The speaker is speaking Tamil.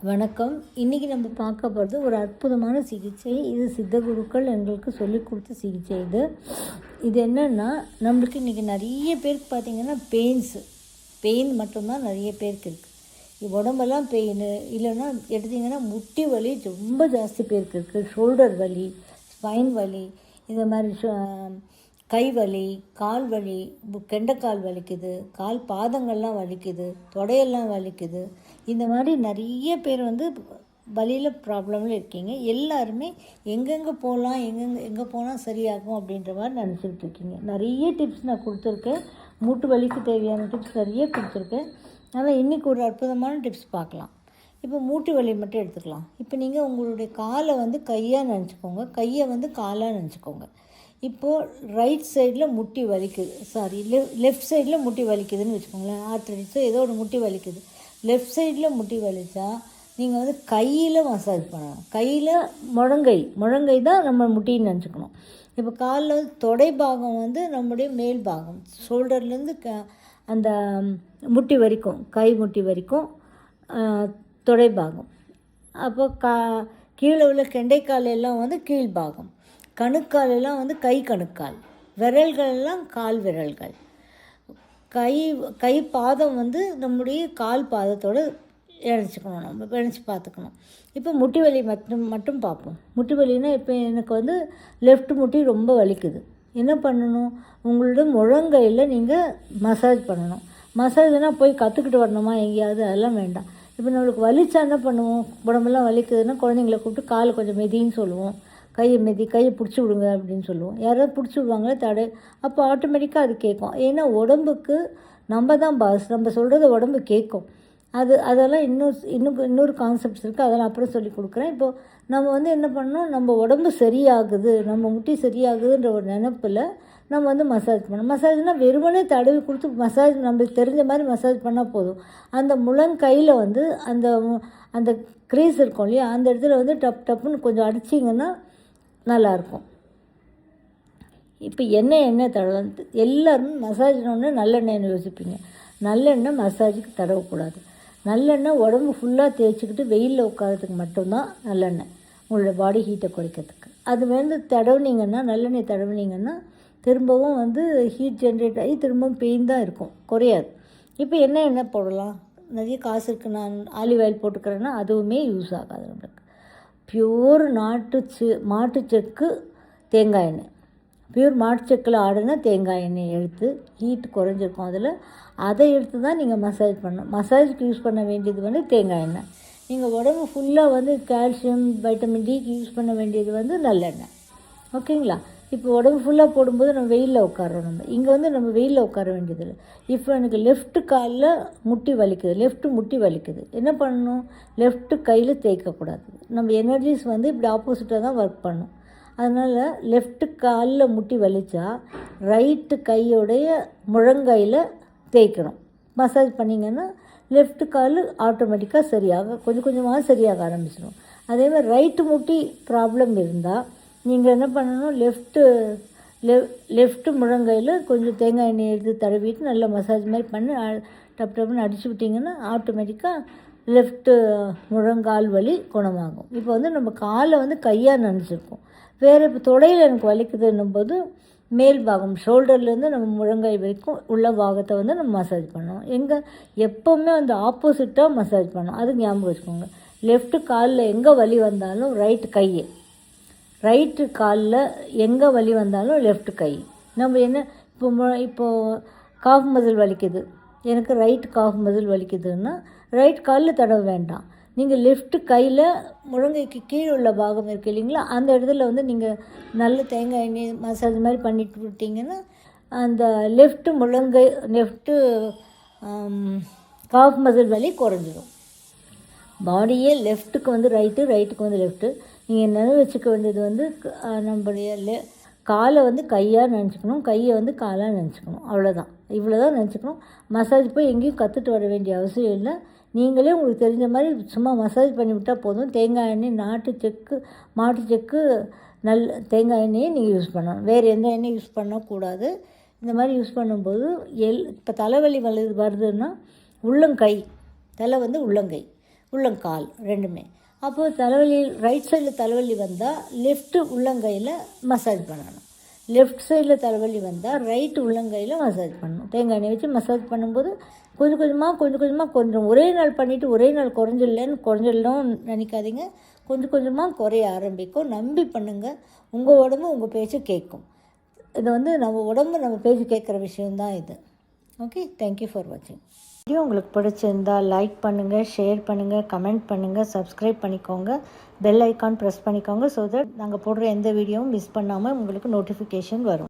வணக்கம். இன்றைக்கி நம்ம பார்க்க போகிறது ஒரு அற்புதமான சிகிச்சை. இது சித்தகுருக்கள் எங்களுக்கு சொல்லிக் கொடுத்த சிகிச்சை. இது என்னென்னா, நம்மளுக்கு இன்றைக்கி நிறைய பேருக்கு பார்த்திங்கன்னா பெயின் மட்டும்தான் நிறைய பேருக்கு இருக்குது. உடம்பெல்லாம் பெயின் இல்லைன்னா எடுத்திங்கன்னா முட்டி வலி ரொம்ப ஜாஸ்தி பேருக்கு இருக்குது. ஷோல்டர் வலி, ஸ்பைன் வலி, இந்த மாதிரி கை வலி, கால் வலி, கெண்டைக்கால் வலிக்குது, கால் பாதங்கள்லாம் வலிக்குது, தொடையெல்லாம் வலிக்குது. இந்த மாதிரி நிறைய பேர் வலியில் ப்ராப்ளமில் இருக்கீங்க. எல்லாருமே எங்கெங்கே போகலாம், எங்கே போனால் சரியாகும் அப்படின்ற மாதிரி நினச்சிட்டு இருக்கீங்க. நிறைய டிப்ஸ் நான் கொடுத்துருக்கேன். மூட்டு வலிக்கு தேவையான டிப்ஸ் நிறைய கொடுத்துருக்கேன். அதனால் இன்றைக்கி ஒரு அற்புதமான டிப்ஸ் பார்க்கலாம். இப்போ மூட்டு வலி மட்டும் எடுத்துக்கலாம். இப்போ நீங்கள் உங்களுடைய காலை கையாக நினச்சிக்கோங்க, கையை காலாக நினச்சிக்கோங்க. இப்போது ரைட் சைடில் முட்டி வலிக்குது, லெஃப்ட் சைடில் முட்டி வலிக்குதுன்னு வச்சுக்கோங்களேன். ஆர்த்ரைட்டிஸோ ஏதோ ஒரு முட்டி வலிக்குது. லெஃப்ட் சைடில் முட்டி வலித்தா நீங்கள் கையில் மசாஜ் பண்ணணும். கையில் முழங்கை தான் நம்ம முட்டின்னு நினச்சிக்கணும். இப்போ காலில் தொடை பாகம் நம்முடைய மேல் பாகம், ஷோல்டர்லேருந்து அந்த முட்டி வரைக்கும், கை முட்டி வரைக்கும் தொடை பாகம். அப்போ கீழே உள்ள கெண்டைக்கால் எல்லாம் கீழ்பாகம், கணுக்கால் எல்லாம் கை கணுக்கால், விரல்கள் எல்லாம் கால் விரல்கள், கை பாதம் நம்முடைய கால் பாதத்தோடு இணைச்சிக்கணும். நம்ம இணைச்சி பார்த்துக்கணும். இப்போ முட்டி வலி மட்டும் பார்ப்போம். முட்டி வலின்னா இப்போ எனக்கு லெஃப்ட் முட்டி ரொம்ப வலிக்குது. என்ன பண்ணணும்? உங்களோட முழங்கையில் நீங்கள் மசாஜ் பண்ணணும். மசாஜ்னால் போய் கற்றுக்கிட்டு வரணுமா எங்கேயாவது? அதெல்லாம் வேண்டாம். இப்போ நம்மளுக்கு வலிச்சா என்ன பண்ணுவோம்? உடம்பெல்லாம் வலிக்குதுன்னா குழந்தைங்கள கூப்பிட்டு காலை கொஞ்சம் மெதின்னு சொல்லுவோம். கையை பிடிச்சி விடுங்க அப்படின்னு சொல்லுவோம். யாராவது பிடிச்சி விடுவாங்களே தடை. அப்போ ஆட்டோமேட்டிக்காக அது கேட்கும். ஏன்னா உடம்புக்கு நம்ம தான் பாஸ். நம்ம சொல்கிறத உடம்பு கேட்கும். அதெல்லாம் இன்னொரு கான்செப்ட்ஸ் இருக்குது. அதெல்லாம் அப்புறம் சொல்லி கொடுக்குறேன். இப்போது நம்ம என்ன பண்ணணும்? நம்ம உடம்பு சரியாகுது, நம்ம முட்டி சரியாகுதுன்ற ஒரு நினப்பில் நம்ம மசாஜ் பண்ணணும். மசாஜ்னால் வெறுமனே தடவி கொடுத்து மசாஜ் நம்மளுக்கு தெரிஞ்ச மாதிரி மசாஜ் பண்ணால் போதும். அந்த முழங்கையில் அந்த க்ரீஸ் இருக்கும் இல்லையா, அந்த இடத்துல டப்புன்னு கொஞ்சம் அடிச்சிங்கன்னா நல்லாயிருக்கும். இப்போ எண்ணெய் தடவை எல்லோரும் மசாஜ்னோடனே நல்லெண்ணெய்னு யோசிப்பீங்க. நல்லெண்ணெய் மசாஜுக்கு தடவக்கூடாது. நல்லெண்ணெய் உடம்பு ஃபுல்லாக தேய்ச்சிக்கிட்டு வெயிலில் உட்காரத்துக்கு மட்டும்தான் நல்லெண்ணெய், உங்களோட பாடி ஹீட்டை குறைக்கிறதுக்கு. அது தடவுனீங்கன்னா, நல்லெண்ணெய் தடவுனீங்கன்னா திரும்பவும் ஹீட் ஜென்ரேட் ஆகி திரும்பவும் பெயின் தான் இருக்கும், குறையாது. இப்போ என்ன எண்ணெய் போடலாம்? நிறைய காசு இருக்குது, நான் ஆலிவ் ஆயில் போட்டுக்கிறேன்னா அதுவுமே யூஸ் ஆகாது நம்மளுக்கு. பியூர் மாட்டுச்செக்கு தேங்காய் எண்ணெய், பியூர் மாட்டுச்செக்கில் ஆடின தேங்காய் எண்ணெய் எடுத்து ஹீட் குறைஞ்சிருக்கும் அதை எடுத்து தான் நீங்கள் மசாஜ் பண்ணணும். மசாஜுக்கு யூஸ் பண்ண வேண்டியது தேங்காய் எண்ணெய். நீங்கள் உடம்பு ஃபுல்லாக கால்சியம், வைட்டமின் டிக்கு யூஸ் பண்ண வேண்டியது நல்லெண்ணெய். ஓகேங்களா? இப்போ உடம்பு ஃபுல்லாக போடும்போது நம்ம வெயிலில் உட்காரோம். இங்கே நம்ம வெயிலில் உட்கார வேண்டியதில்லை. இப்போ எனக்கு லெஃப்ட்டு காலில் முட்டி வலிக்குது, லெஃப்ட்டு முட்டி வலிக்குது. என்ன பண்ணணும்? லெஃப்ட்டு கையில் தேய்க்கக்கூடாது. நம்ம எனர்ஜிஸ் இப்படி ஆப்போசிட்டாக தான் ஒர்க் பண்ணும். அதனால் லெஃப்ட்டு காலில் முட்டி வலித்தா ரைட்டு கையோடைய முழங்கையில் தேய்க்கணும். மசாஜ் பண்ணிங்கன்னா லெஃப்ட்டு கால் ஆட்டோமேட்டிக்காக கொஞ்சம் கொஞ்சமாக சரியாக ஆரம்பிச்சிடும். அதேமாதிரி ரைட்டு முட்டி ப்ராப்ளம் இருந்தால் நீங்கள் என்ன பண்ணணும்? லெஃப்ட்டு முழங்கையில் கொஞ்சம் தேங்காய் எண்ணெய் எடுத்து தடவிட்டு நல்லா மசாஜ் மாதிரி பண்ணி டப்புன்னு அடிச்சு விட்டிங்கன்னா ஆட்டோமேட்டிக்காக லெஃப்ட்டு முழங்கால் வலி குணமாகும். இப்போ நம்ம காலை கையாக நினச்சிருக்கோம். வேறு இப்போ தொடையில் எனக்கு வலிக்குதுன்னும் போது மேல் பாகம், ஷோல்டர்லேருந்து நம்ம முழங்கை வரைக்கும் உள்ள பாகத்தை நம்ம மசாஜ் பண்ணணும். எப்போவுமே ஆப்போசிட்டாக மசாஜ் பண்ணணும். அது ஞாபகம் வச்சுக்கோங்க. லெஃப்ட்டு காலில் எங்கே வலி வந்தாலும் ரைட்டு காலில் எங்கே வலி வந்தாலும் லெஃப்ட் கை. நம்ம என்ன இப்போது காஃப் மசில் வலிக்குது, எனக்கு ரைட்டு காஃப் மசில் வலிக்குதுன்னா ரைட் காலில் தடவ வேண்டாம். நீங்கள் லெஃப்ட்டு கையில் முழங்கைக்கு கீழே உள்ள பாகம் இருக்குது இல்லைங்களா, அந்த இடத்துல நீங்கள் நல்ல தேங்காய் எண்ணெய் மசாஜ் மாதிரி பண்ணிட்டு விட்டிங்கன்னா அந்த லெஃப்ட்டு காஃப் மசில் வலி குறைஞ்சிடும். பாடியே லெஃப்ட்டுக்கு ரைட்டுக்கு லெஃப்ட்டு. நீங்கள் நினைவு வச்சுக்க வேண்டியது நம்மளுடைய காலை கையாக நினச்சிக்கணும், கையை காலாக நினச்சிக்கணும். அவ்வளோதான், இவ்வளோ தான் நினச்சிக்கணும். மசாஜ் போய் எங்கேயும் கற்றுட்டு வர வேண்டிய அவசியம் இல்லை. நீங்களே உங்களுக்கு தெரிஞ்ச மாதிரி சும்மா மசாஜ் பண்ணி விட்டால் போதும். தேங்காய் எண்ணெய், மாட்டுச்செக்கு தேங்காய் எண்ணெயை நீங்கள் யூஸ் பண்ணணும். வேறு எந்த எண்ணெய் யூஸ் பண்ணக்கூடாது. இந்த மாதிரி யூஸ் பண்ணும்போது இப்போ தலைவலி வருதுன்னா உள்ளங்கை, தலை உள்ளங்கை, உள்ளங்கால் ரெண்டுமே. அப்போது தலைவலி ரைட் சைடில் தலைவலி வந்தால் லெஃப்ட்டு உள்ளங்கையில் மசாஜ் பண்ணணும். லெஃப்ட் சைடில் தலைவலி வந்தால் ரைட்டு உள்ளங்கையில் மசாஜ் பண்ணணும். தேங்காய் எண்ணெய் வச்சு மசாஜ் பண்ணும்போது கொஞ்சம் ஒரே நாள் பண்ணிவிட்டு ஒரே நாள் குறைஞ்சிடலன்னு நினைக்காதீங்க. கொஞ்சமாக குறைய ஆரம்பிக்கும். நம்பி பண்ணுங்கள். உங்கள் உடம்பு உங்கள் பேச்சு கேட்கும். இது நம்ம உடம்பு நம்ம பேச்சு கேட்குற விஷயந்தான் இது. ஓகே, தேங்க்யூ ஃபார் வாட்சிங். வீடியோ உங்களுக்கு பிடிச்சிருந்தால் லைக் பண்ணுங்கள், ஷேர் பண்ணுங்கள், கமெண்ட் பண்ணுங்கள், சப்ஸ்கிரைப் பண்ணிக்கோங்க, பெல் ஐக்கான் ப்ரெஸ் பண்ணிக்கோங்க. ஸோ தட் நாங்கள் போடுற எந்த வீடியோவும் மிஸ் பண்ணாமல் உங்களுக்கு நோட்டிஃபிகேஷன் வரும்.